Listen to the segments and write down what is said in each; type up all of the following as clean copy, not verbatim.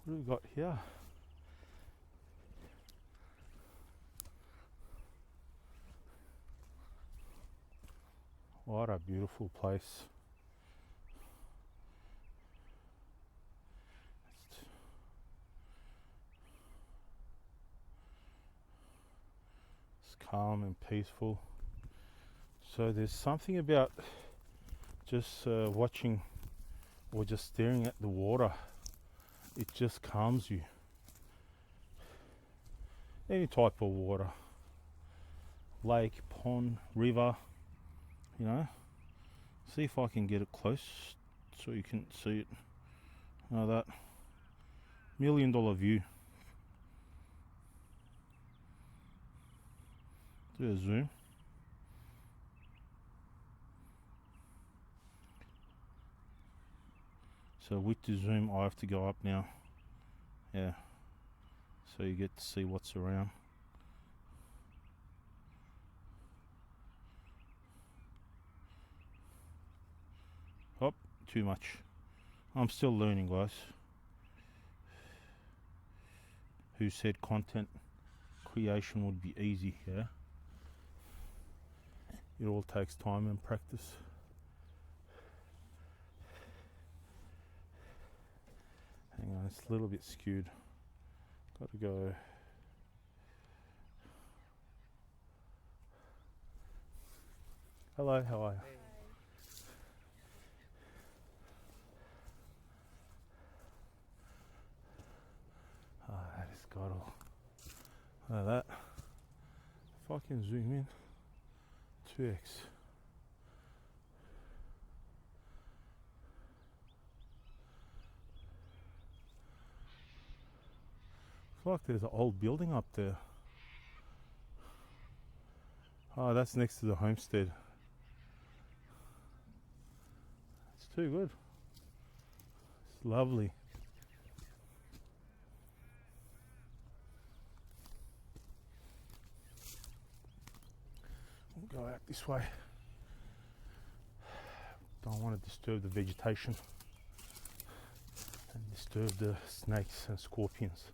What do we got here? What a beautiful place. It's calm and peaceful. So there's something about just watching or just staring at the water. It just calms you. Any type of water, lake, pond, river, you know. See if I can get it close so you can see it. That $1 million view. Do a zoom. So with the zoom I have to go up now. Yeah. So you get to see what's around. Oh, too much. I'm still learning, guys. Who said content creation would be easy? Yeah. It all takes time and practice. Hang on, it's a little bit skewed. Got to go. Hello, how are you? Hey. That is got all. Look at that. If I can zoom in, 2x. Looks like there's an old building up there. Oh, that's next to the homestead. It's too good. It's lovely. We'll go out this way. Don't want to disturb the vegetation and disturb the snakes and scorpions.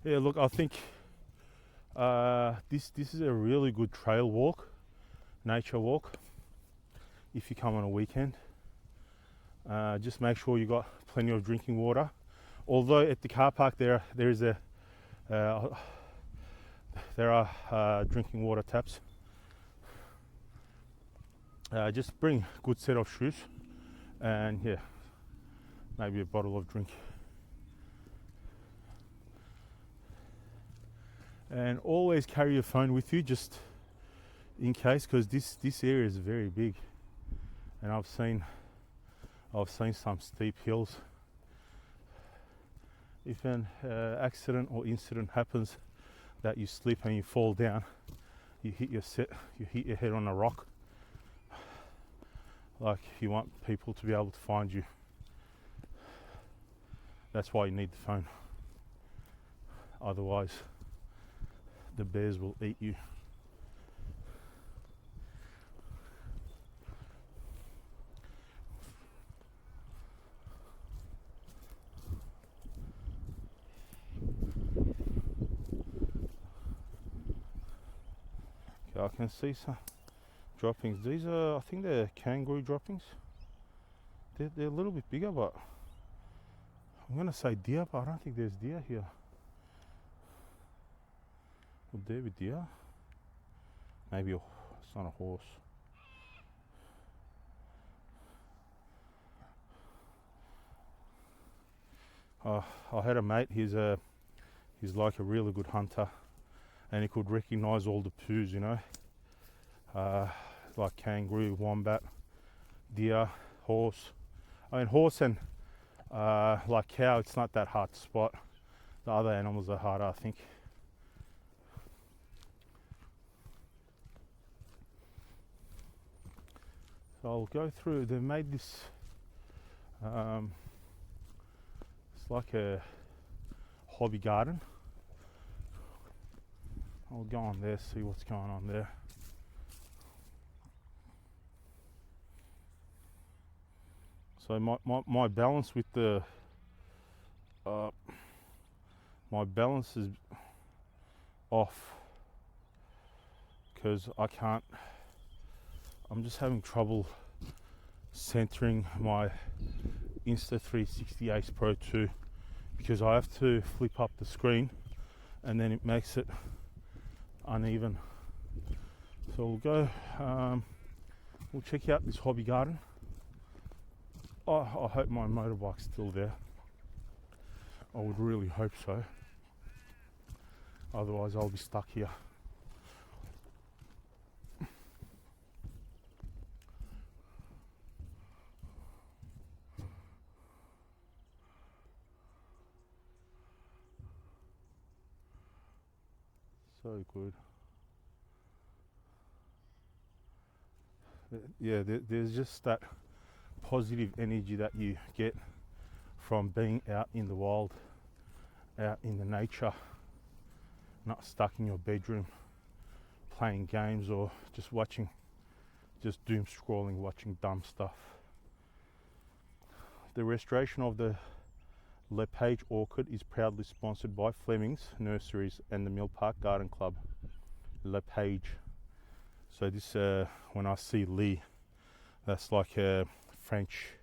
Yeah, look, I think this is a really good trail walk, nature walk. If you come on a weekend, just make sure you got plenty of drinking water. Although at the car park there are drinking water taps. Just bring a good set of shoes, and yeah, maybe a bottle of drink. And always carry your phone with you, just in case, because this area is very big, and I've seen some steep hills. If an accident or incident happens that you slip and you fall down, you hit your head on a rock. Like, you want people to be able to find you. That's why you need the phone. Otherwise, the bears will eat you. Okay, I can see some droppings. These are, I think they're kangaroo droppings. They're a little bit bigger, but I'm gonna say deer, but I don't think there's deer here. Would there be deer? Maybe it's not a horse. I had a mate. He's like a really good hunter, and he could recognise all the poos, you know, like kangaroo, wombat, deer, horse. I mean, horse and like cow, it's not that hard to spot. The other animals are harder, I think. So I'll go through. They made this. It's like a hobby garden. I'll go on there, see what's going on there. So my balance with the my balance is off because I'm just having trouble centering my Insta360 Ace Pro 2 because I have to flip up the screen and then it makes it uneven. So we'll go, we'll check out this hobby garden. Oh, I hope my motorbike's still there. I would really hope so. Otherwise I'll be stuck here. So good. Yeah, there's just that positive energy that you get from being out in the wild, out in the nature, not stuck in your bedroom playing games or just doom scrolling, watching dumb stuff. The restoration of the LePage Orchid is proudly sponsored by Fleming's Nurseries and the Mill Park Garden Club. LePage. So this, when I see Lee, that's like a French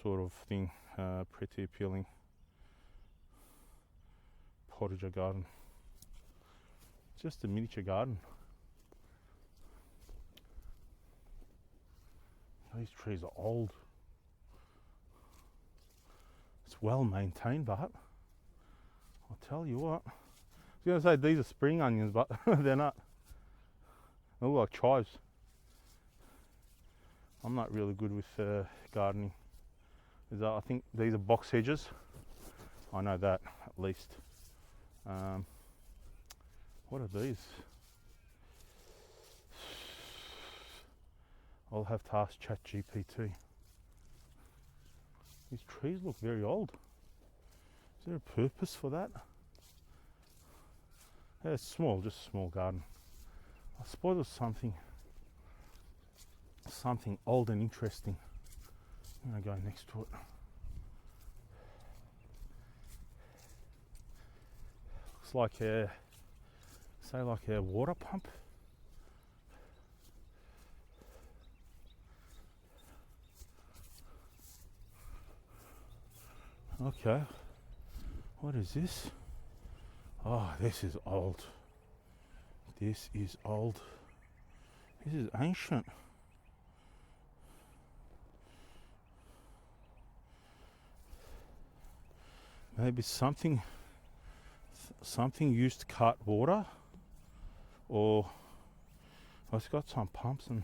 sort of thing, pretty appealing. Potager garden. Just a miniature garden. These trees are old. It's well maintained, but I'll tell you what. I was going to say these are spring onions, but they're not. They look like chives. I'm not really good with gardening. I think these are box hedges. I know that at least. What are these? I'll have to ask ChatGPT. These trees look very old. Is there a purpose for that? Yeah, it's small, just a small garden. I suppose it's something old and interesting. I'm gonna go next to it. Looks like a water pump. Okay, what is this? Oh, this is old. This is old. This is ancient. Maybe something used to cut water, or it's got some pumps and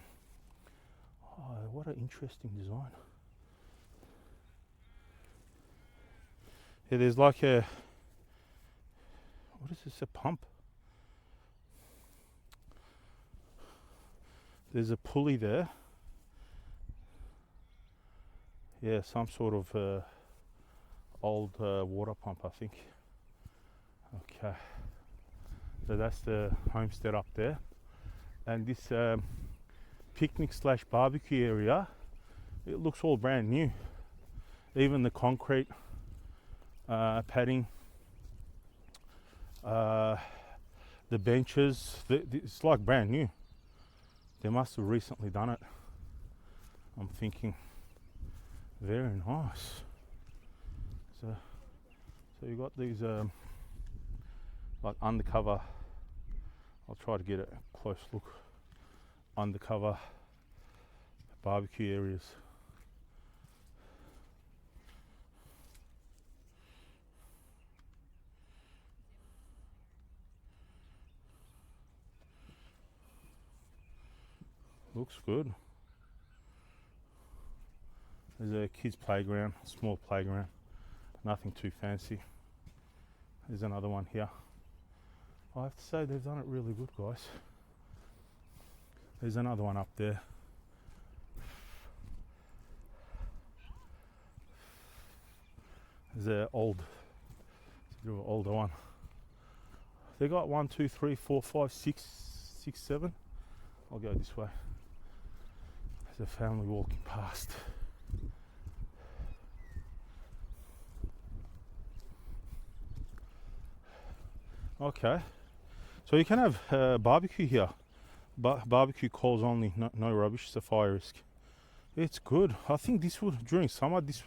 what an interesting design. Yeah, there's like what is this, a pump? There's a pulley there. Yeah, some sort of old water pump, I think. Okay, so that's the homestead up there, and this picnic / barbecue area, it looks all brand new. Even the concrete padding, the benches, it's like brand new. They must have recently done it. I'm thinking, very nice. So you got these like undercover. I'll try to get a close look. Undercover barbecue areas. Looks good. There's a kids playground, small playground, nothing too fancy. There's another one here. I have to say they've done it really good, guys. There's another one up there. There's an older one. They got 1, 2, 3, 4, 5, 6, 7. I'll go this way. There's a family walking past. Okay. So you can have barbecue here. Barbecue coals only, no rubbish, it's a fire risk. It's good. I think this would, during summer, this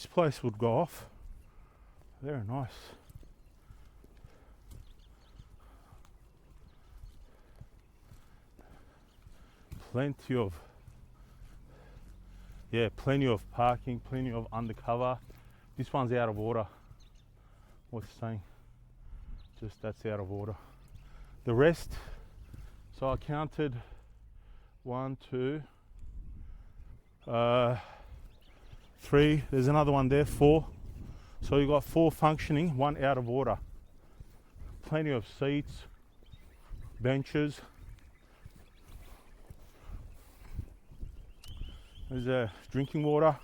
place would go off. Very nice. Plenty of parking, plenty of undercover. This one's out of order. What's it saying? Just that's out of order. The rest, so I counted 1, 2, 3. There's another one there, 4. So you got 4 functioning, 1 out of order. Plenty of seats, benches. There's drinking water.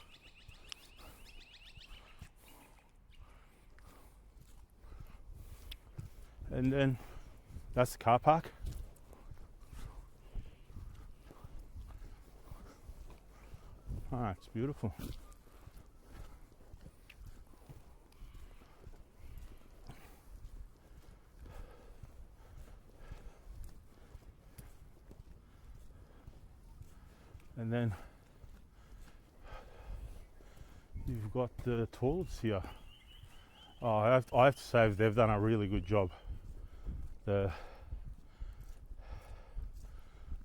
And then that's the car park. Ah, it's beautiful. And then you've got the toilets here. Oh, I have to say they've done a really good job. The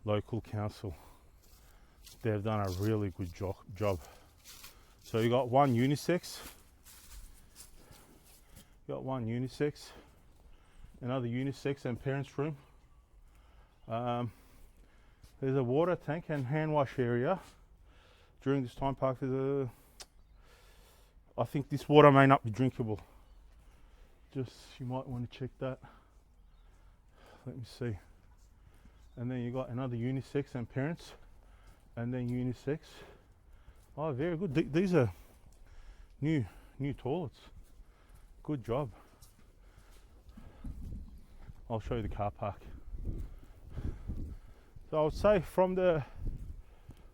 local council, they've done a really good job. So you got one unisex, another unisex and parents' room. There's a water tank and hand wash area. During this time park, I think this water may not be drinkable. Just, you might want to check that. Let me see. And then you got another unisex and parents, and then unisex. Oh, very good. These are new toilets. Good job. I'll show you the car park. So I would say from the,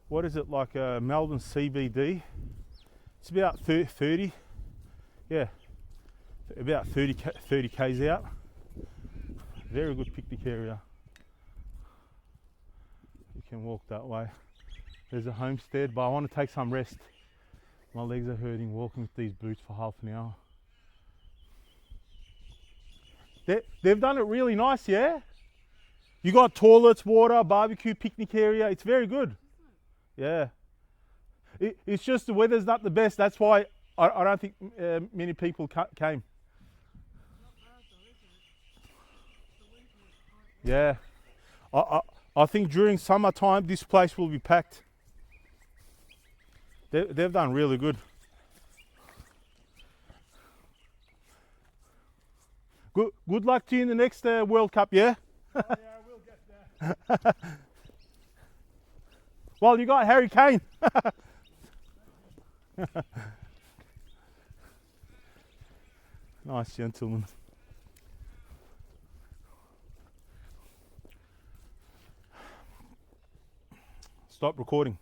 what is it, like Melbourne CBD, it's about 30, yeah, about 30 k's out. Very good picnic area. You can walk that way. There's a homestead, but I want to take some rest. My legs are hurting walking with these boots for half an hour. They've done it really nice, yeah? You got toilets, water, barbecue, picnic area. It's very good. Yeah. It's just the weather's not the best. That's why I don't think many people came. Yeah. I think during summertime this place will be packed. They've done really good. Good luck to you in the next World Cup, yeah? Oh, yeah, we'll get there. Well, you got Harry Kane. Nice gentleman. Stop recording.